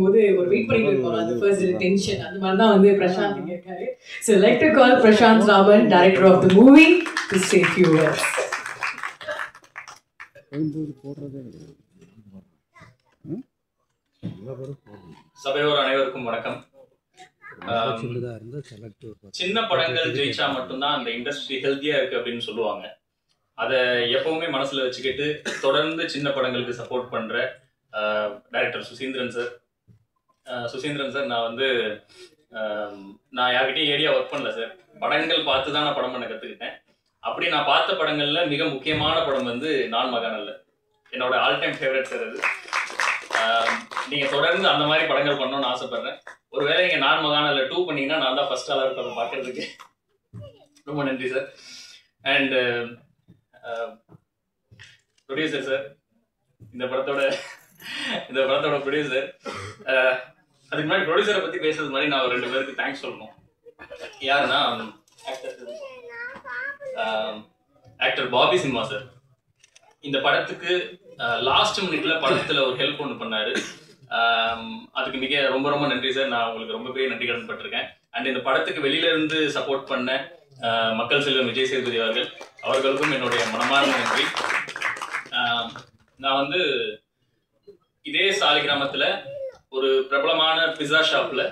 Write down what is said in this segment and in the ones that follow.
போது ஒரு வெயிட் பண்ணிட்டு இருப்போம் அந்த ஃபர்ஸ்ட் டென்ஷன் அந்த மாதிரி தான் வந்து Prashanth கேட்காரு. So I'd like to call Prashant Raman, director of the movie, to say a few words. சபையோர் அனைவருக்கும் வணக்கம். சின்ன படங்கள் ஜெயிச்சா மட்டும்தான் அந்த இண்டஸ்ட்ரி ஹெல்த்தியா இருக்கு அப்படின்னு சொல்லுவாங்க. அதை எப்பவுமே மனசுல வச்சுக்கிட்டு தொடர்ந்து சின்ன படங்களுக்கு சப்போர்ட் பண்ற டைரக்டர் சுசீந்திரன் சார். நான் வந்து நான் யார்கிட்டையும் ஏரியா ஒர்க் பண்ணல சார். படங்கள் பார்த்து தான் நான் படம் பண்ண கற்றுக்கிட்டேன். அப்படி நான் பார்த்த படங்கள்ல மிக முக்கியமான படம் வந்து நான் மகானல்ல. என்னோட ஆல் டைம் ஃபேவரட் சார் அது. நீங்கள் தொடர்ந்து அந்த மாதிரி படங்கள் பண்ணணும்னு ஆசைப்படுறேன். ஒருவேளை நீங்கள் நான் மகானல்ல 2 பண்ணீங்கன்னா நான் தான் ஃபர்ஸ்ட் ஆளாக இருப்பேன் பார்க்கறதுக்கு. ரொம்ப நன்றி சார். அண்ட் ப்ரொடியூசர் சார், இந்த படத்தோட ப்ரொடியூசர். அதுக்கு முன்னாடி ப்ரொடியூசரை பற்றி பேசுறது மாதிரி நான் ஒரு 2 பேருக்கு தேங்க்ஸ் சொல்லணும். யாருன்னா ஆக்டர் பாபி சிம்மா சார். இந்த படத்துக்கு லாஸ்ட் மினிட்ல படத்தில் ஒரு ஹெல்ப் ஒன்று பண்ணாரு. அதுக்கு ரொம்ப ரொம்ப நன்றி சார். நான் உங்களுக்கு ரொம்ப பெரிய நன்றி கடன் பட்டிருக்கேன். அண்ட் இந்த படத்துக்கு வெளியில இருந்து சப்போர்ட் பண்ண மக்கள் செல்வம் விஜய் சேதுபதி அவர்களுக்கும் என்னுடைய மனமார்ந்த நன்றி. நான் வந்து இதே சாலி கிராமத்தில் ஒரு பிரபலமான பிஸா ஷாப்பில்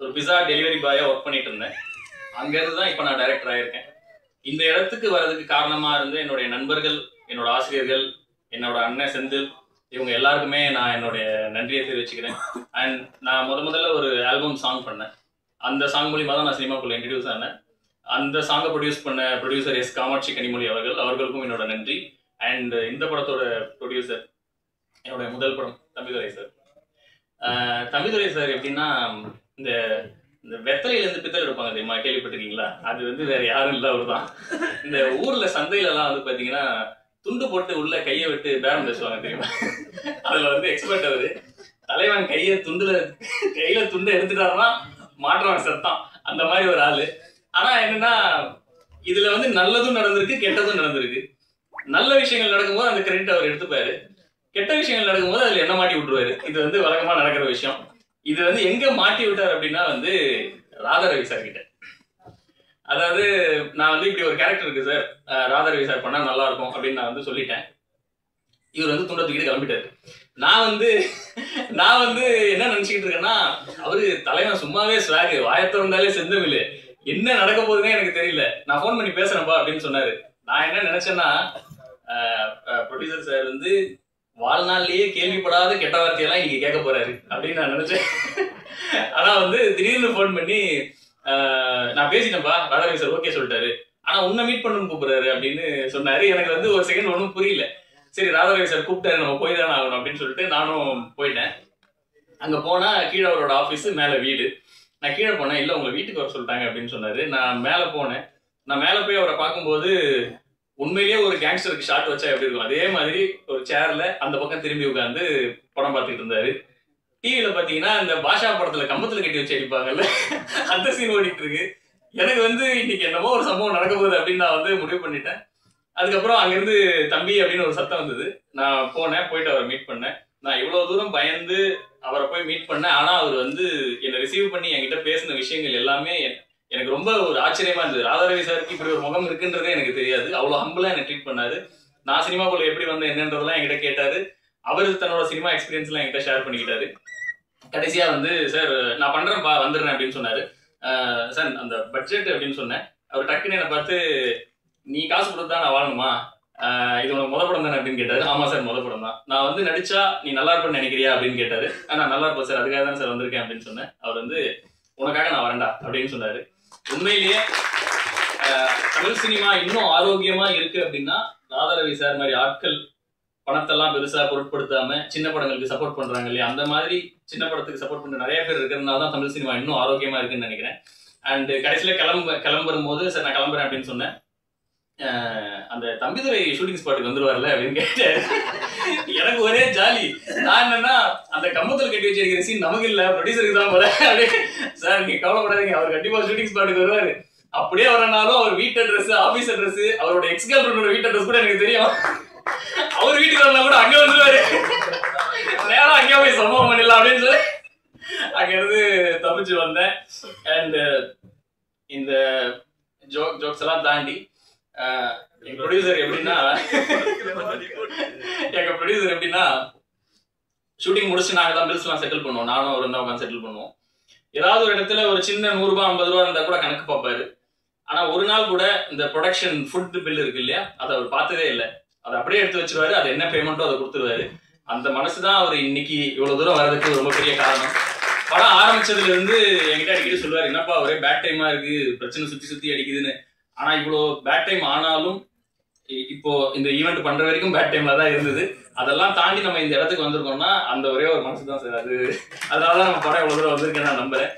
ஒரு பிஸா டெலிவரி பாயாக ஒர்க் பண்ணிட்டு இருந்தேன். அங்கேருந்து தான் இப்போ நான் டைரக்டர் ஆகியிருக்கேன். இந்த இடத்துக்கு வர்றதுக்கு காரணமாக இருந்து என்னுடைய நண்பர்கள், என்னோட ஆசிரியர்கள், என்னோட அண்ணன் செந்தில், இவங்க எல்லாருக்குமே நான் என்னுடைய நன்றியை தெரிவிச்சுக்கிறேன். அண்ட் நான் முதல்ல ஒரு ஆல்பம் சாங் பண்ணேன். அந்த சாங் மூலியமாக தான் நான் சினிமாக்குள்ள இன்ட்ரடியூஸ் ஆனேன். அந்த சாங்கை ப்ரொடியூஸ் பண்ண ப்ரொடியூசர் எஸ் காமாட்சி கனிமொழி அவர்களுக்கும் என்னோட நன்றி. அண்ட் இந்த படத்தோட ப்ரொடியூசர் என்னுடைய முதல் படம் தம்பிதுரை சார். தம்பிதுரை சார் எப்படின்னா இந்த வெத்தலையிலேருந்து பித்தளை எடுப்பாங்க தெரியுமா, கேள்விப்பட்டிருக்கீங்களா? அது வந்து வேற யாரும் இல்லை, அவர் தான். இந்த ஊர்ல சந்தையிலலாம் வந்து பார்த்தீங்கன்னா துண்டு போட்டு உள்ள கையை விட்டு பேரம் பேசுவாங்க தெரியுமா? அதுல வந்து எக்ஸ்பர்ட் அவரு. தலைவன் கையில துண்டை எடுத்துட்டாருன்னா மாற்றவன் சத்தம், அந்த மாதிரி ஒரு ஆளு. ஆனா என்னன்னா இதுல வந்து நல்லதும் நடந்திருக்கு, கெட்டதும் நடந்திருக்கு. நல்ல விஷயங்கள் நடக்கும்போது அந்த கிரெடிட் அவர் எடுத்துப்பாரு, கெட்ட விஷயங்கள் நடக்கும்போது அதுல என்ன மாட்டி விட்டுருவாரு. இது வந்து வழக்கமா நடக்கிற விஷயம். இது வந்து எங்க மாட்டி விட்டார் அப்படின்னா வந்து ராதாரவி சார் கிட்ட. அதாவது நான் வந்து இப்படி ஒரு கேரக்டர் இருக்கு சார், ராதாரவி சார் பண்ணா நல்லா இருக்கும் அப்படின்னு நான் வந்து சொல்லிட்டேன். இவர் வந்து துண்டை தூக்கிட்டு கிளம்பிட்டாரு. நான் வந்து என்ன நினைச்சுக்கிட்டு இருக்கேன்னா, அவரு தலைவன் சும்மாவே ஸ்வாக், வாயத்தை வந்தாலே செந்தமிழ், என்ன நடக்க போகுதுன்னே எனக்கு தெரியல, நான் ஃபோன் பண்ணி பேசுறேன்ப்பா அப்படின்னு சொன்னாரு. நான் என்ன நினைச்சேன்னா, ப்ரொடியூசர் சார் வந்து வாழ்நாள்லயே கேள்விப்படாத கெட்ட வார்த்தையெல்லாம் இன்னைக்கு கேட்க போறாரு அப்படின்னு நான் நினைச்சேன். ஆனா வந்து திடீர்னு ஃபோன் பண்ணி நான் பேசிட்டேன்ப்பா, ராதாரவி சார் ஓகே சொல்லிட்டாரு, ஆனா உன்னை மீட் பண்ணணும்னு கூப்பிடுறாரு அப்படின்னு சொன்னாரு. எனக்கு வந்து ஒரு செகண்ட் ஒன்றும் புரியல. சரி, ராதாரவி சார் கூப்பிட்டாரு, நம்ம போய் தானே ஆகணும் அப்படின்னு சொல்லிட்டு நானும் போயிட்டேன். அங்க போனா கீழே அவரோட ஆஃபீஸ், மேல வீடு. நான் கீழே போனேன், இல்லை உங்களை வீட்டுக்கு வர சொல்லிட்டாங்க அப்படின்னு சொன்னாரு. நான் மேலே போனேன். நான் மேலே போய் அவரை பார்க்கும்போது உண்மையிலேயே ஒரு கேங்ஸ்டருக்கு ஷாட் வச்சா எப்படி இருக்கும் அதே மாதிரி ஒரு சேர்ல அந்த பக்கம் திரும்பி உட்காந்து படம் பார்த்துக்கிட்டு இருந்தாரு. டிவியில பாத்தீங்கன்னா இந்த பாஷா படத்துல கம்பத்துல கட்டி வச்சு அடிப்பாங்கல்ல, அந்த சீன் ஓடிட்டு இருக்கு. எனக்கு வந்து இன்னைக்கு என்னமோ ஒரு சம்பவம் நடக்க போகுது அப்படின்னு நான் வந்து முடிவு பண்ணிட்டேன். அதுக்கப்புறம் அங்கிருந்து தம்பி அப்படின்னு ஒரு சத்தம் வந்தது. நான் போயிட்டு அவரை மீட் பண்ணேன். நான் இவ்வளவு தூரம் பயந்து அவரை போய் மீட் பண்ணேன். ஆனா அவர் வந்து என்னை ரிசீவ் பண்ணி என்கிட்ட பேசின விஷயங்கள் எல்லாமே எனக்கு ரொம்ப ஒரு ஆச்சரியமா இருந்தது. ராதாரவி சாருக்கு இப்படி ஒரு முகம் இருக்குன்றதே எனக்கு தெரியாது. அவ்வளவு ஹம்பிளா என்னை ட்ரீட் பண்ணாரு. நான் சினிமாக்குள்ள எப்படி வந்தேன் என்னன்றதெல்லாம் என்கிட்ட கேட்டாரு. அவர் தன்னோட சினிமா எக்ஸ்பீரியன்ஸ் எல்லாம் என்கிட்ட ஷேர் பண்ணிக்கிட்டாரு. கடைசியா வந்து சார் நான் பண்றேன்ப்பா வந்துடுறேன் அப்படின்னு சொன்னாரு. சார் அந்த பட்ஜெட் அப்படின்னு சொன்னேன். அவர் டக்குன்னு என்னை பார்த்து, நீ காசு கொடுத்து தான் நான் வாழணுமா, இது உனக்கு முத படம் தானே அப்படின்னு கேட்டாரு. ஆமா சார் முத படம் தான். நான் வந்து நடிச்சா நீ நல்லா இருப்பேன்னு நினைக்கிறியா அப்படின்னு கேட்டாரு. நான் நல்லா இருப்பேன் சார், அதுக்காக தான் சார் வந்திருக்கேன் அப்படின்னு சொன்னேன். அவர் வந்து உனக்காக நான் வரேன்டா அப்படின்னு சொன்னாரு. உண்மையிலேயே தமிழ் சினிமா இன்னும் ஆரோக்கியமா இருக்கு அப்படின்னா ராதாரவி சார் மாதிரி ஆட்கள் பணத்தெல்லாம் பெருசா பொருட்படுத்தாம சின்ன படங்களுக்கு சப்போர்ட் பண்றாங்க இல்லையா, அந்த மாதிரி சின்ன படத்துக்கு சப்போர்ட் பண்ற நிறைய பேர் இருக்கிறதுனால தான் தமிழ் சினிமா இன்னும் ஆரோக்கியமா இருக்குன்னு நினைக்கிறேன். அண்ட் கடைசியில கிளம்பும் போது சார் நான் கிளம்புறேன் அப்படின்னு சொன்னேன். அந்த தம்பிதுரை ஷூட்டிங் ஸ்பாட்டுக்கு வந்துருவார்ல அப்படின்னு கேட்டாரு. எனக்கு ஒரே ஜாலி. நான் என்னன்னா அந்த கம்பத்தில் கட்டி வச்சிருக்கிற சீன் நமக்கு இல்ல, ப்ரொடியூசருக்கு தான் போல அப்படின்னு. சார் நீங்க கவலைப்படாதீங்க, அவர் கண்டிப்பா ஷூட்டிங் ஸ்பாட்டுக்கு வருவாரு. அப்படியே வரனாலும் அவர் வீட்டு அட்ரஸ், ஆபீஸ் அட்ரஸ், அவரோட எக்ஸ் கேர்ள் ஃப்ரெண்டோட வீட்டு அட்ரஸ் கூட எனக்கு தெரியும். அவர் வீட்டுக்கு வரலாம் கூட அங்க வந்துருவாரு. நேரம் அங்கே போய் சம்பவம் பண்ணிடலாம் அப்படின்னு சொல்லி அங்கிருந்து தப்பிச்சு வந்தேன். அண்ட் இந்த ஜோக்ஸ் எல்லாம் தாண்டி எங்க ப்ரொடியூசர் எப்படின்னா ஷூட்டிங் முடிச்சு நாங்க தான் பில்ஸ் எல்லாம் செட்டில் பண்ணுவோம். நானும் அவர் இருந்தா உட்காந்து செட்டில் பண்ணுவோம். ஏதாவது ஒரு இடத்துல ஒரு சின்ன 100 ரூபாய் 50 ரூபா இருந்தா கூட கணக்கு பார்ப்பாரு. ஆனா ஒரு நாள் கூட இந்த ப்ரொடக்ஷன் ஃபுட் பில் இருக்கு இல்லையா, அதை அவர் பார்த்ததே இல்லை. அதை அப்படியே எடுத்து வச்சிருவாரு. அது என்ன பேமெண்ட்டோ அதை கொடுத்துருவாரு. அந்த மனசுதான் அவர் இன்னைக்கு இவ்வளவு தூரம் வர்றதுக்கு ரொம்ப பெரிய காரணம். படம் ஆரம்பிச்சதுல இருந்து என்கிட்ட அடிக்கடி சொல்லுவாரு, என்னப்பா ஒரே பேட் டைமா இருக்கு, பிரச்சனை சுத்தி அடிக்குதுன்னு. ஆனா இவ்வளோ பேட் டைம் ஆனாலும் இப்போ இந்த ஈவெண்ட் பண்ற வரைக்கும் பேட் டைம்ல தான் இருந்தது. அதெல்லாம் தாண்டி நம்ம இந்த இடத்துக்கு வந்திருக்கோம்னா அந்த ஒரே ஒரு மனசு தான் சார். அதனாலதான் நம்ம படம் இவ்வளவு தூரம் வந்திருக்கேன் நான் நம்புறேன்.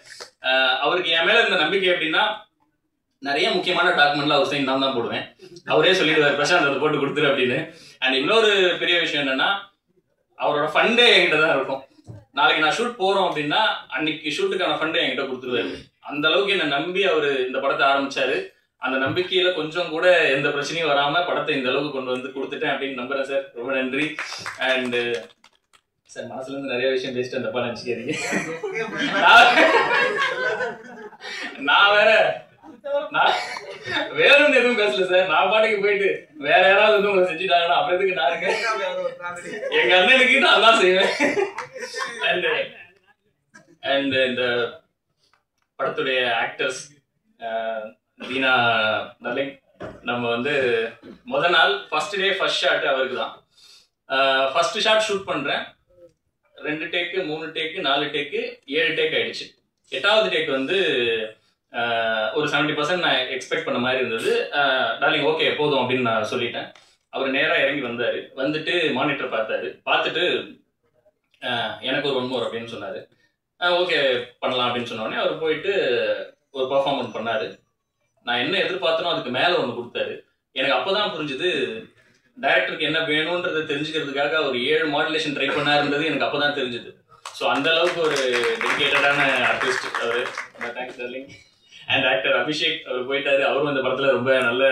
அவருக்கு என் மேல இருந்த நம்பிக்கை எப்படின்னா, நிறைய முக்கியமான டாக்குமெண்ட்ல அவர் சைன் தான் போடுவேன். அவரே சொல்லிடுவார், பிரசாந்த் அதை போட்டு கொடுத்துரு அப்படின்னு. அண்ட் இன்னொரு பெரிய விஷயம் என்னன்னா, அவரோட ஃபண்டே என்கிட்ட தான் இருக்கும். நாளைக்கு நான் ஷூட் போறோம் அப்படின்னா அன்னைக்கு ஷூட்டுக்கான ஃபண்டே என்கிட்ட கொடுத்துருவாரு. அந்த அளவுக்கு என்னை நம்பி அவர் இந்த படத்தை ஆரம்பிச்சாரு. அந்த நம்பிக்கையில கொஞ்சம் கூட எந்த பிரச்சனையும் வராம படத்தை இந்த அளவுக்கு கொண்டு வந்து கொடுத்துட்டேன் அப்படின்னு நம்புறேன் சார். ரொம்ப நன்றி. அண்ட் சார் மனசுல இருந்து நிறைய விஷயம் பேசிட்டு தப்பா நினைச்சுக்காதீங்க. நான் வேற ஒன்று எதுவும் பேசல சார். நான் பாட்டுக்கு போயிட்டு வேற யாராவது வந்து உங்களை செஞ்சுட்டாங்கன்னா அப்புறம் எதுக்கு நான் இருக்கேன். எங்க அண்ணனுக்கு நான் தான் செய்வேன். அண்ட் இந்த படத்துடைய ஆக்டர்ஸ் தீனா டார்லிங், நம்ம வந்து முத நாள் ஃபர்ஸ்ட் டே ஃபர்ஸ்ட் ஷாட் அவருக்கு தான். ஃபர்ஸ்ட் ஷாட் ஷூட் பண்றேன். 2 டேக்கு 3 டேக்கு 4 டேக்கு 7 டேக் ஆயிடுச்சு. 8வது டேக் வந்து ஒரு 70% நான் எக்ஸ்பெக்ட் பண்ண மாதிரி இருந்தது. டார்லிங் ஓகே போதும் அப்படின்னு நான் சொல்லிட்டேன். அவர் நேராக இறங்கி வந்தார். வந்துட்டு மானிட்டர் பார்த்துட்டு எனக்கு ஒரு 1 more அப்படின்னு சொன்னார். ஓகே பண்ணலாம் அப்படின்னு சொன்னோடனே அவர் போயிட்டு ஒரு பர்ஃபார்மன்ஸ் பண்ணார். நான் என்ன எதிர்பார்த்தனோ அதுக்கு மேலே ஒன்று கொடுத்தாரு. எனக்கு அப்போ தான் புரிஞ்சுது டைரக்டருக்கு என்ன வேணுன்றதை தெரிஞ்சுக்கிறதுக்காக அவர் 7 மாடுலேஷன் ட்ரை பண்ணாருன்றது எனக்கு அப்போ தான் தெரிஞ்சுது. ஸோ அந்த அளவுக்கு ஒரு டெடிகேட்டடான ஆர்டிஸ்ட் அவர். Thanks darling. And actor Abhishek அவர் போயிட்டாரு. அவரும் இந்த படத்தில் ரொம்ப நல்ல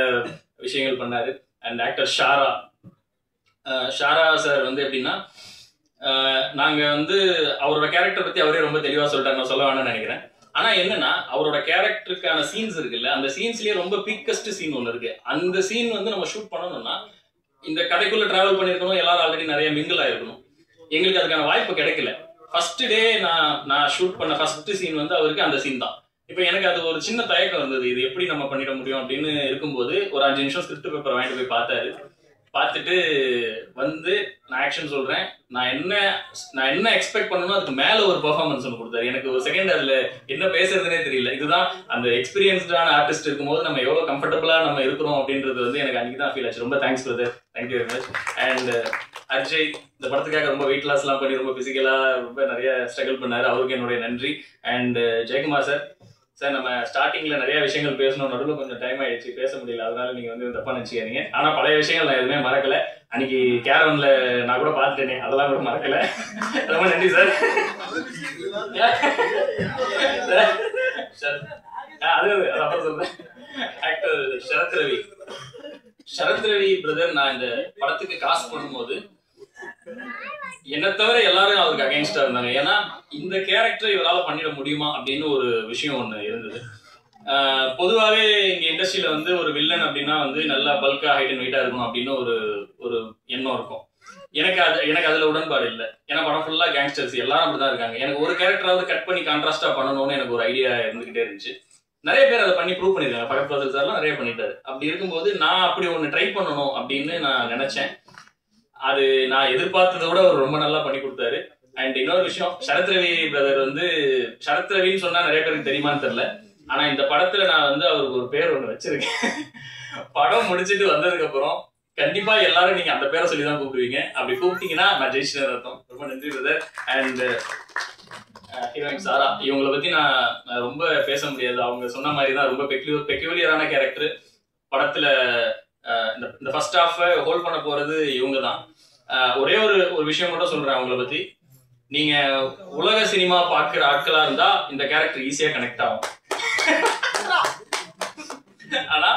விஷயங்கள் பண்ணார். அண்ட் ஆக்டர் ஷாரா சார் வந்து எப்படின்னா, நாங்கள் வந்து அவரோட கேரக்டர் பற்றி அவரே ரொம்ப தெளிவாக சொல்லிட்டாரு. நான் சொல்ல வேணும்னு நினைக்கிறேன். ஆனா என்னன்னா, அவரோட கேரக்டருக்கான சீன்ஸ் இருக்குல்ல, அந்த சீன்ஸ்லயே ரொம்ப பீக்கஸ்ட் சீன் ஒன்று இருக்கு. அந்த சீன் வந்து நம்ம ஷூட் பண்ணணும்னா இந்த கதைக்குள்ள டிராவல் பண்ணிருக்கணும், எல்லாரும் ஆல்ரெடி நிறைய மிங்கிள் ஆயிருக்கணும். எங்களுக்கு அதுக்கான வாய்ப்பு கிடைக்கல. ஃபர்ஸ்ட் டே நான் ஷூட் பண்ண ஃபர்ஸ்ட் சீன் வந்து அவருக்கு அந்த சீன் தான். இப்போ எனக்கு அது ஒரு சின்ன தயக்கம் இருந்தது, இது எப்படி நம்ம பண்ணிட முடியும் அப்படின்னு இருக்கும்போது ஒரு 5 நிமிஷம் ஸ்கிரிப்ட் பேப்பர் வாங்கிட்டு போய் பார்த்தாரு. பார்த்துட்டு வந்து நான் ஆக்ஷன் சொல்றேன், நான் என்ன எக்ஸ்பெக்ட் பண்ணணும் அதுக்கு மேல ஒரு பெர்ஃபார்மன்ஸ் ஒன்று கொடுத்தாரு. எனக்கு ஒரு செகண்ட் அதுல என்ன பேசுறதுனே தெரியல. இதுதான் அந்த எக்ஸ்பீரியன்ஸ்டான ஆர்டிஸ்ட் இருக்கும்போது நம்ம எவ்வளவு கம்ஃபர்டபுளா நம்ம இருக்கிறோம் அப்படின்றது வந்து எனக்கு அன்னைக்கு தான் ஃபீல் ஆச்சு. ரொம்ப thanks brother, thank you very much. And Ajay இந்த படத்துக்காக ரொம்ப வெயிட் லாஸ் எல்லாம் பண்ணி ரொம்ப பிசிக்கலா ரொம்ப நிறைய ஸ்ட்ரகிள் பண்ணாரு. அவருக்கு என்னுடைய நன்றி. அண்ட் ஜெயக்குமார் சார் நம்ம ஸ்டார்டிங்ல நிறைய விஷயங்கள் பேசணும், நடுவில் கொஞ்சம் டைம் ஆயிடுச்சு, பேச முடியல, அதனால நீங்க வந்து தப்பா நினைச்சுக்காதீங்க. ஆனா பழைய விஷயங்கள் நான் எதுவுமே மறக்கல. அன்னைக்கு கேரவன்ல நான் கூட பார்த்துட்டேனே, அதெல்லாம் கூட மறக்கல. ரொம்ப நன்றி சார். அது அப்புறம் சொல்றேன். ஆக்டர் சரத் ரவி பிரதர், நான் இந்த படத்துக்கு காசு பண்ணும்போது என்ன தவிர எல்லாரும் அவருக்கு அகைன்ஸ்டா இருந்தாங்க. ஏன்னா இந்த கேரக்டர் இவரால் பண்ணிட முடியுமா அப்படின்னு ஒரு விஷயம் ஒன்று இருந்தது. பொதுவாகவே இங்க இண்டஸ்ட்ரியில வந்து ஒரு வில்லன் அப்படின்னா வந்து நல்லா பல்கா ஹைட் அண்ட் வெயிட்டா இருக்கணும் அப்படின்னு ஒரு எண்ணம் இருக்கும். எனக்கு அதுல உடன்பாடு இல்லை. ஏன்னா படம் ஃபுல்லா கேங்ஸ்டர்ஸ் எல்லாரும் அப்படிதான் இருக்காங்க. எனக்கு ஒரு கேரக்டராவது கட் பண்ணி கான்ட்ராஸ்டா பண்ணணும்னு எனக்கு ஒரு ஐடியா இருந்துகிட்டே இருந்துச்சு. நிறைய பேர் அதை பண்ணி ப்ரூவ் பண்ணிருக்காங்க. பகத் ஃபாசில் சார்லாம் நிறைய பண்ணிட்டாரு. அப்படி இருக்கும்போது நான் அப்படி ஒன்று ட்ரை பண்ணணும் அப்படின்னு நான் நினைச்சேன். அது நான் எதிர்பார்த்ததை விட அவர் ரொம்ப நல்லா பண்ணி கொடுத்தாரு. அண்ட் இன்னொரு விஷயம், சரத் ரவி பிரதர் வந்து, சரத் ரவின்னு சொன்னா நிறைய பேருக்கு தெரியுமான்னு தெரியல, ஆனா இந்த படத்துல நான் வந்து அவருக்கு ஒரு பேர் ஒண்ணு வச்சிருக்கேன். படம் முடிச்சுட்டு வந்ததுக்கு அப்புறம் கண்டிப்பா எல்லாரும் நீங்க அந்த பேரை சொல்லிதான் கூப்பிடுவீங்க. அப்படி கூப்பிட்டீங்கன்னா நான் ஜெயிச்சுன்னு அர்த்தம். ரொம்ப நன்றி பிரதர். அண்ட் ஹீரோயின் சாரா, இவங்களை பத்தி நான் ரொம்ப பேச முடியாது. அவங்க சொன்ன மாதிரி தான் ரொம்ப பெக்யூலியரான கேரக்டர். படத்துல இந்த ஃபர்ஸ்ட் ஹாஃப் ஹோல்ட் பண்ண போறது இவங்க தான். ஒரே ஒரு விஷயம் மட்டும் சொல்றேன் அவங்கள பத்தி. நீங்க உலக சினிமா பார்க்குற ஆட்களா இருந்தா இந்த கேரக்டர் ஈஸியா கனெக்ட் ஆகும். ஆனா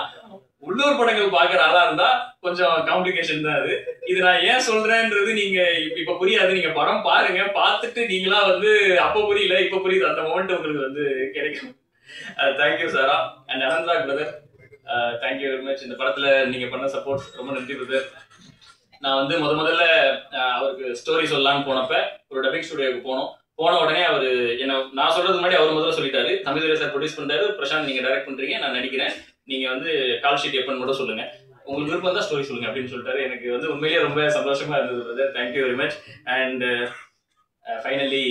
உள்ளூர் படங்கள் பாக்குற ஆளா இருந்தா கொஞ்சம் காம்ப்ளிகேஷன் தான் அது. இது நான் ஏன் சொல்றேன்றது நீங்க இப்ப புரியாது. நீங்க படம் பாருங்க, பார்த்துட்டு நீங்களா வந்து அப்ப புரியல இப்ப புரியுது, அந்த மொமெண்ட் உங்களுக்கு வந்து கிடைக்கும். தேங்க்யூ சாரா அண்ட் அனந்த்ராக் பிரதர், தேங்க்யூ வெரி மச். இந்த படத்துல நீங்க பண்ண சப்போர்ட் ரொம்ப நன்றி பிரதர். நான் வந்து முதல்ல அவருக்கு ஸ்டோரி சொல்லலான்னு போனப்ப ஒரு டப்பிங் ஸ்டுடியோக்கு போன உடனே அவர் என்ன, நான் சொல்றதுக்கு முன்னாடி அவர் முதல்ல சொல்லிட்டாரு, தம்பிதுரை சார் ப்ரொடியூஸ் பண்றாரு, பிரசாந்த் நீங்க டைரக்ட் பண்றீங்க, நான் நடிக்கிறேன், நீங்க வந்து கால் ஷீட் எப்பன்னு மட்டும் சொல்லுங்க, உங்களுக்கு விருப்பம் தான் ஸ்டோரி சொல்லுங்க அப்படின்னு சொல்லிட்டாரு. எனக்கு வந்து உண்மையிலேயே ரொம்ப சந்தோஷமா இருந்தது brother. Thank you very much. And finally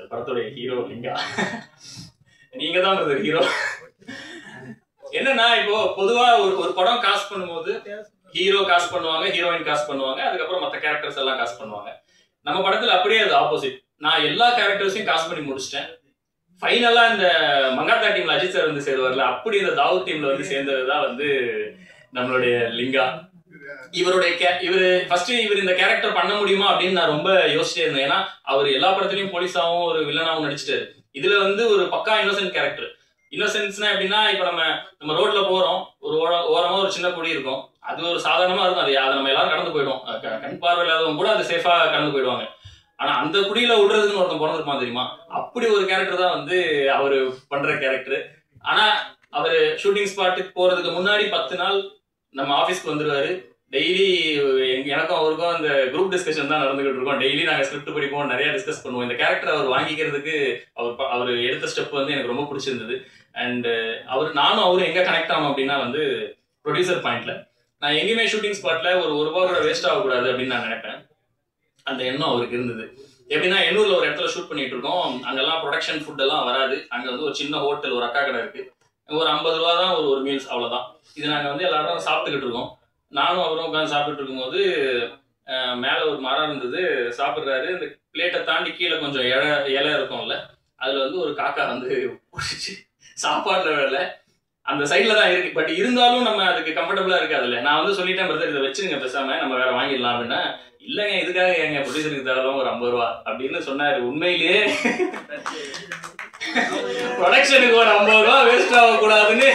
படத்துடைய ஹீரோ லிங்கா, நீங்க தான் பிரதர் ஹீரோ. என்னன்னா இப்போ பொதுவா ஒரு படம் காஸ்ட் பண்ணும்போது ஹீரோ காஸ்ட் பண்ணுவாங்க, ஹீரோயின் காஸ்ட் பண்ணுவாங்க, அதுக்கப்புறம் மற்ற கேரக்டர்ஸ் எல்லாம் காஸ்ட் பண்ணுவாங்க. நம்ம படத்துல அப்படியே அது ஆப்போசிட். நான் எல்லா கேரக்டர்ஸையும் காஸ்ட் பண்ணி முடிச்சிட்டேன். ஃபைனலா இந்த மங்காத்தா டீம்ல அஜித் சார் வந்து சேருவார்ல, அப்படி இந்த தாவூத் டீம்ல வந்து சேர்ந்ததுதான் வந்து நம்மளுடைய லிங்கா. இவரு ஃபர்ஸ்ட் இந்த கேரக்டர் பண்ண முடியுமா அப்படின்னு நான் ரொம்ப யோசிச்சே இருந்தேன். ஏன்னா அவர் எல்லா படத்துலயும் போலீஸாவும் ஒரு வில்லனாவும் நடிச்சிட்டாரு. இதுல வந்து ஒரு பக்கா இன்னோசென்ட் கேரக்டர். இன்னோசென்ஸ்னா எப்படின்னா, இப்ப நம்ம ரோட்ல போறோம், ஒரு ஓரமா ஒரு சின்ன குடி இருக்கும், அது ஒரு சாதாரணமா இருக்கும், அதை நம்ம எல்லாரும் கடந்து போயிடும், கண் பார்வை இல்லாதவங்க கூட அது சேஃபா கடந்து போயிடுவாங்க. ஆனா அந்த குடியில விடுறதுன்னு ஒருத்தன் பிறந்திருப்பான் தெரியுமா, அப்படி ஒரு கேரக்டர் தான் வந்து அவரு பண்ற கேரக்டர். ஆனா அவரு ஷூட்டிங் ஸ்பாட்டுக்கு போறதுக்கு முன்னாடி 10 நாள் நம்ம ஆபீஸ்க்கு வந்துருவாரு. டெய்லி எனக்கும் அவருக்கும் அந்த குரூப் டிஸ்கஷன் தான் நடந்துகிட்டு இருக்கோம். டெய்லி நாங்க ஸ்கிரிப்ட் படிப்போம், நிறைய டிஸ்கஸ் பண்ணுவோம். இந்த கேரக்டர் அவர் வாங்கிக்கிறதுக்கு அவர் எடுத்த ஸ்டெப் வந்து எனக்கு ரொம்ப பிடிச்சிருந்தது. அண்ட் நானும் அவரும் எங்க கனெக்ட் ஆகும் அப்படின்னா வந்து ப்ரொடியூசர் பாயிண்ட்ல. நான் எங்கேயுமே ஷூட்டிங் ஸ்பாட்ல ஒரு ரூபா கூட வேஸ்ட் ஆகக்கூடாது அப்படின்னு நான் நினைப்பேன். அந்த எண்ணம் அவருக்கு இருந்தது. எப்படின்னா, எண்ணூர்ல ஒரு இடத்துல ஷூட் பண்ணிட்டு இருக்கோம், அங்கெல்லாம் ப்ரொடக்ஷன் ஃபுட் எல்லாம் வராது. அங்க வந்து ஒரு சின்ன ஹோட்டல், ஒரு அக்கா கடை இருக்கு, ஒரு 50 ரூபா தான் ஒரு மீல்ஸ், அவ்வளவுதான். இது நாங்க வந்து எல்லாரும் சாப்பிட்டுக்கிட்டு இருக்கோம். நானும் அவரும் உட்காந்து சாப்பிட்டுட்டு இருக்கும்போது மேல ஒரு மரம் இருந்தது, சாப்பிடுறாரு. இந்த பிளேட்டை தாண்டி கீழே கொஞ்சம் இலை இருக்கும்ல, அதுல வந்து ஒரு காக்கா வந்து சாப்பாடுல வேலை அந்த சைட்ல தான் இருக்கு. பட் இருந்தாலும் நம்ம அதுக்கு கம்ஃபர்டபுளா இருக்காதுல்ல. நான் வந்து சொல்லிட்டேன், பிரதர் இதை வச்சுருங்க பேசாம, நம்ம வேற வாங்கிடலாம் அப்படின்னா, இல்லைங்க இதுக்காக எங்க ப்ரொடியூசருக்கு தரலாம் ஒரு 50 ரூபா அப்படின்னு சொன்னாரு. உண்மையிலேயே ப்ரொடக்ஷனுக்கு ஒரு 50 ரூபா வேஸ்ட் ஆகக்கூடாதுன்னு,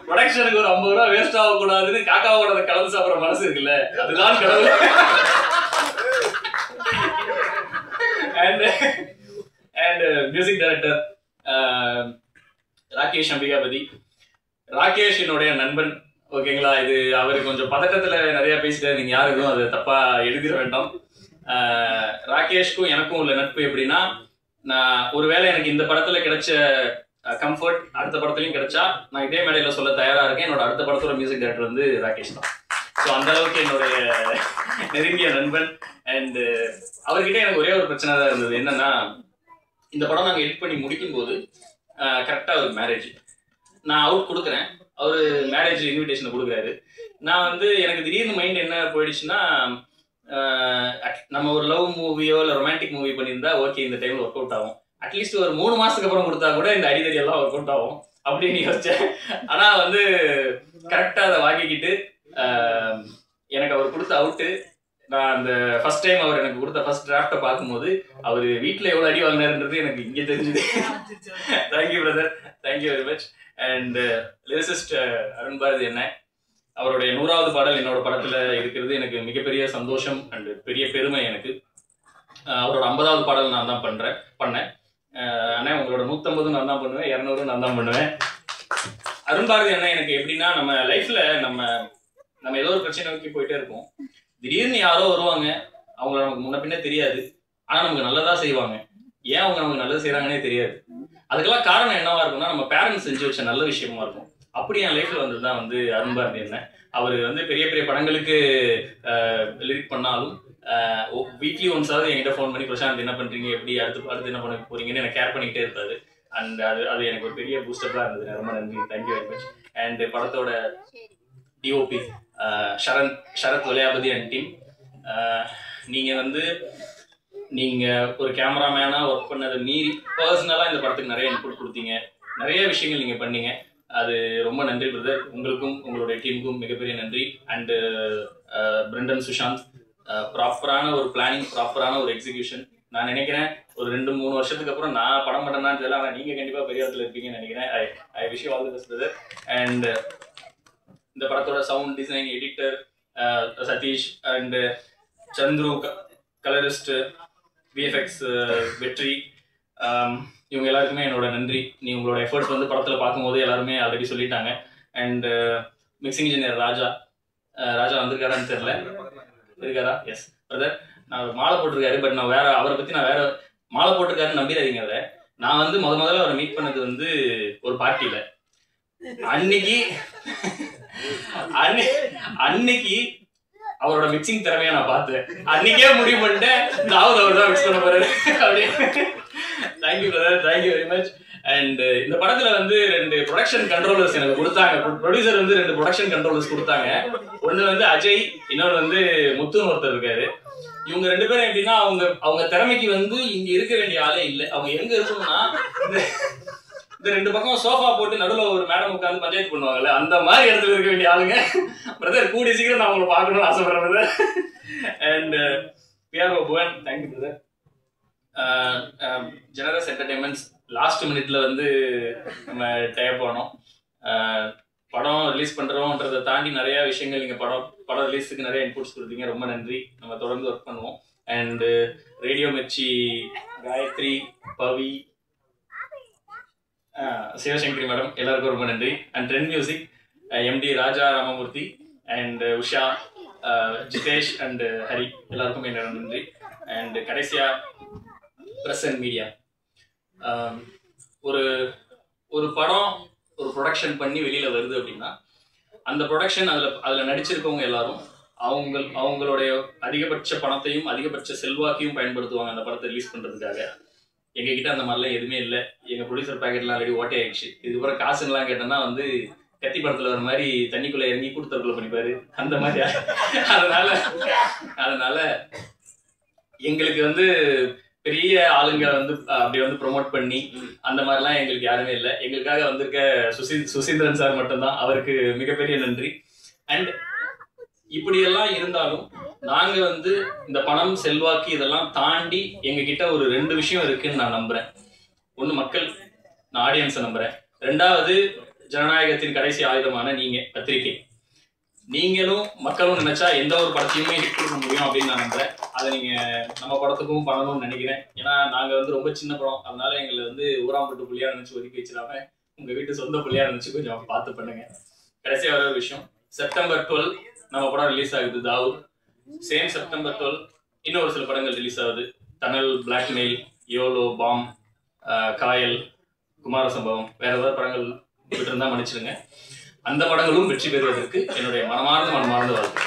ப்ரொடக்ஷனுக்கு ஒரு 50 ரூபா வேஸ்ட் ஆகக்கூடாதுன்னு காக்காவோட கலந்து சாப்பிட்ற மனசு இருக்குல்ல, அதுதான் கடவுள். And music director Rakesh Ambikapathi. Rakesh என்னுடைய நண்பன், ஓகேங்களா. இது அவரு கொஞ்சம் பதட்டத்துல நிறைய பேசிட்டாரு, நீங்க யாருக்கும் அதை தப்பா எழுதிட வேண்டாம். ராகேஷ்க்கும் எனக்கும் உள்ள நட்பு எப்படின்னா, நான் ஒருவேளை எனக்கு இந்த படத்துல கிடைச்ச கம்ஃபர்ட் அடுத்த படத்துலையும் கிடைச்சா நான் இதே மேடையில சொல்ல தயாரா இருக்கேன். என்னோட அடுத்த படத்தோட மியூசிக் டைரக்டர் வந்து ராகேஷ் தான். ஸோ அந்த அளவுக்கு என்னுடைய நெருங்கிய நண்பன். அண்ட் அவர்கிட்ட எனக்கு ஒரே ஒரு பிரச்சனை தான் இருந்தது. என்னன்னா, இந்த படம் நாங்கள் எடிட் பண்ணி முடிக்கும் போது கரெக்டாக ஒரு மேரேஜ் நான் அவுட் கொடுக்குறேன், அவர் மேரேஜ் இன்விடேஷனை கொடுக்குறாரு. நான் வந்து எனக்கு திடீர்னு மைண்ட் என்ன போயிடுச்சுன்னா, நம்ம ஒரு லவ் மூவியோ இல்லை ரொமான்டிக் மூவி பண்ணியிருந்தா ஓகே, இந்த டைமில் ஒர்க் அவுட் ஆகும். அட்லீஸ்ட் ஒரு 3 மாசத்துக்கு அப்புறம் கொடுத்தா கூட இந்த அடிதடி எல்லாம் ஒர்க் அவுட் ஆகும் அப்படின்னு யோசிச்சேன். ஆனா வந்து கரெக்டா அதை வாங்கிக்கிட்டு எனக்கு அவர் கொடுத்த அவுட்டு, நான் அந்த ஃபர்ஸ்ட் டைம் அவர் எனக்கு கொடுத்த ஃபர்ஸ்ட் டிராஃப்டை பார்க்கும்போது அவர் வீட்டில் எவ்வளோ அடி வாங்கினாருன்றது எனக்கு இங்கே தெரிஞ்சுது. Thank you brother, thank you very much. And lyricist Arun Bharathi என்ன, அவருடைய 100வது பாடல் என்னோட படத்துல இருக்கிறது எனக்கு மிகப்பெரிய சந்தோஷம் அண்ட் பெரிய பெருமை எனக்கு. அவரோட 50வது பாடல் நான் தான் பண்ணேன். அண்ணா உங்களோட 150 நான் தான் பண்ணுவேன், 200 நான் தான் பண்ணுவேன். அருண் பாரதி அண்ணா எனக்கு எப்படின்னா, நம்ம லைஃப்ல நம்ம ஏதோ ஒரு பிரச்சனை நோக்கி போயிட்டே இருப்போம். திடீர்னு யாரோ வருவாங்க, அவங்கள நமக்கு முன்ன பின்ன தெரியாது, ஆனா நமக்கு நல்லதா செய்வாங்க. ஏன் அவங்க நமக்கு நல்லது செய்யறாங்கன்னே தெரியாது. அதுக்கெல்லாம் காரணம் என்னவா இருக்கும்னா, நம்ம பேரண்ட்ஸ் செஞ்சு வச்ச நல்ல விஷயமா இருக்கும். அப்படி என் லைஃப்ல வந்ததுதான் வந்து அருண் பாரதி அண்ணன். அவர் வந்து பெரிய பெரிய படங்களுக்கு லிரிக் பண்ணாலும் வீக்லி ஒன்ஸாவது என்கிட்ட ஃபோன் பண்ணி, பிரசாந்த் என்ன பண்றீங்க, எப்படி அடுத்து என்ன பண்ண போறீங்கன்னு எனக்கு கேர் பண்ணிக்கிட்டே இருப்பாரு. அண்ட் அது எனக்கு ஒரு பெரிய பூஸ்டப்பா இருந்தது. ரொம்ப நன்றி, தேங்க்யூ வெரி மச். அண்ட் படத்தோட DOP Sarath Valaiyapathi and team, நீங்க ஒரு கேமராமேனா ஒர்க் பண்ணதை மீறி பர்சனலா இந்த படத்துக்கு நிறைய இன்புட் கொடுத்தீங்க, நிறைய விஷயங்கள் நீங்க பண்ணீங்க. அது ரொம்ப நன்றி பிரதர். உங்களுக்கும் உங்களுடைய டீமுக்கும் மிகப்பெரிய நன்றி. அண்டு பிரெண்டன் சுஷாந்த், ப்ராப்பரான ஒரு பிளானிங், ப்ராப்பரான ஒரு எக்ஸிகியூஷன். நான் நினைக்கிறேன் ஒரு 2-3 வருஷத்துக்கு அப்புறம் நான் படம் பண்ணேன்னு தெரியல, ஆனால் நீங்கள் கண்டிப்பாக பெரிய இடத்துல இருப்பீங்கன்னு நினைக்கிறேன். I wish you all the best brother. And இந்த படத்தோட sound design, editor Sathish and Chandru, colourist, VFX Vetri, இவங்க எல்லாருக்குமே என்னோட நன்றி. நீ உங்களோட எஃபர்ட்ஸ் வந்து படத்தில் பார்க்கும்போது எல்லாருமே ஆல்ரெடி சொல்லிட்டாங்க. அண்ட் மிக்சிங் இன்ஜினியர் ராஜா வந்திருக்காரான்னு தெரியல, இருக்காரா? Yes brother. நான் மாலை போட்டிருக்காரு, பட் நான் வேற அவரை பற்றி நான் வேற மாலை போட்டிருக்காருன்னு நம்பிடாதீங்க. அதை நான் வந்து முதல்ல அவரை மீட் பண்ணது வந்து ஒரு பார்ட்டியில். அன்னைக்கு அவரோட மிக்சிங் திறமையை நான் பார்த்தேன். அன்னைக்கே முடிவு பண்ணிட்டேன், தாவூத் அவர் தான் மிக்ஸ் பண்ண போறாரு அப்படியே. Thank you brother, thank you very much. And இந்த படத்துல வந்து 2 ப்ரொடக்ஷன் கண்ட்ரோலர்ஸ் எனக்கு கொடுத்தாங்க. ப்ரொடியூசர் வந்து 2 ப்ரொடக்ஷன் கண்ட்ரோலர்ஸ் கொடுத்தாங்க. ஒன்று வந்து அஜய், இன்னொரு வந்து முத்துன்னு ஒருத்தர் இருக்காரு. இவங்க 2 பேரும் எப்படின்னா அவங்க திறமைக்கு வந்து இங்க இருக்க வேண்டிய ஆளே இல்லை. அவங்க எங்க இருக்கணும்னா இந்த 2 பக்கம் சோஃபா போட்டு நடுவில் ஒரு மேடம் உட்காந்து பஞ்சாயத்து பண்ணுவாங்கல்ல, அந்த மாதிரி இடத்துல இருக்க வேண்டிய ஆளுங்க. பிரதர் கூடிய சீக்கிரம் நான் உங்களை பார்க்கணும்னு ஆசைப்படுறேன் brother. And PRO Bhuvan, thank you brother. Generous entertainments last மினிட்ல வந்து நம்ம டேப் பண்ணோம். படம் ரிலீஸ் பண்றோம்ன்றதை தாண்டி நிறைய விஷயங்கள் நீங்க படம் ரிலீஸுக்கு நிறைய இன்புட்ஸ் கொடுத்தீங்க, ரொம்ப நன்றி. நம்ம தொடர்ந்து ஒர்க் பண்ணுவோம். And radio Mirchi, Gayathri, Pavi, Sivasankari madam எல்லாருக்கும் ரொம்ப நன்றி. And trend music MD Raja Ramamoorthy and Usha, Jitesh and Hari எல்லாருக்கும் என்னோட நன்றி. அண்ட் கடைசியா பிரஸ் அண்ட் மீடியா. ஒரு படம் ஒரு ப்ரொடக்ஷன் பண்ணி வெளியில வருது அப்படின்னா அந்த ப்ரொடக்ஷன் அதில் நடிச்சிருக்கவங்க எல்லாரும் அவங்களுடைய அதிகபட்ச பணத்தையும் அதிகபட்ச செல்வாக்கையும் பயன்படுத்துவாங்க அந்த படத்தை ரிலீஸ் பண்றதுக்காக. எங்ககிட்ட அந்த மாதிரிலாம் எதுவுமே இல்லை. எங்கள் ப்ரொடியூசர் பேக்கெட்லாம் ஆல்ரெடி ஓட்டே ஆயிடுச்சு. இதுக்கப்புறம் காசுலாம் கேட்டோம்னா வந்து கத்தி படத்தில் வர மாதிரி தண்ணிக்குள்ளே இறங்கி கொடுத்தருக்குள்ள பண்ணிப்பாரு, அந்த மாதிரி. அதனால எங்களுக்கு வந்து பெரிய ஆளுங்க வந்து அப்படி வந்து ப்ரொமோட் பண்ணி அந்த மாதிரிலாம் எங்களுக்கு யாருமே இல்லை. எங்களுக்காக வந்திருக்க சுசீந்திரன் சார் மட்டும்தான், அவருக்கு மிகப்பெரிய நன்றி. அண்ட் இப்படியெல்லாம் இருந்தாலும் நாங்க வந்து இந்த பணம், செல்வாக்கு இதெல்லாம் தாண்டி எங்ககிட்ட ஒரு 2 விஷயம் இருக்குன்னு நான் நம்புறேன். ஒண்ணு மக்கள், நான் ஆடியன்ஸை நம்புறேன். 2வது ஜனநாயகத்தின் கடைசி ஆயுதமான நீங்க, பத்திரிகை. நீங்களும் மக்களும் நினைச்சா எந்த ஒரு படத்தையுமே ஹிட் கொடுக்க முடியும் அப்படின்னு நான் நம்புறேன். அதை நீங்க நம்ம படத்துக்கும் பண்ணணும்னு நினைக்கிறேன். ஏன்னா நாங்க வந்து ரொம்ப சின்ன படம், அதனால எங்களை வந்து ஊராம்பட்டு புள்ளியா நினைச்சு ஒதுக்கி வச்சிடாம உங்க வீட்டு சொந்த புள்ளியா நினைச்சு கொஞ்சம் பார்த்து பண்ணுங்க. கடைசியா வர ஒரு விஷயம், செப்டம்பர் 12 நம்ம படம் ரிலீஸ் ஆகுது, தாவூத். சேம் செப்டம்பர் 12 இன்னொரு சில படங்கள் ரிலீஸ் ஆகுது. Thanal, Blackmail, YOLO, Bomb, Kayal, Kumara Sambavam, வேற ஏதாவது படங்கள் விட்டு இருந்தா மன்னிச்சிருங்க. அந்த படங்களும் வெற்றி பெறுவதற்கு என்னுடைய மனமார்ந்த வாழ்த்து.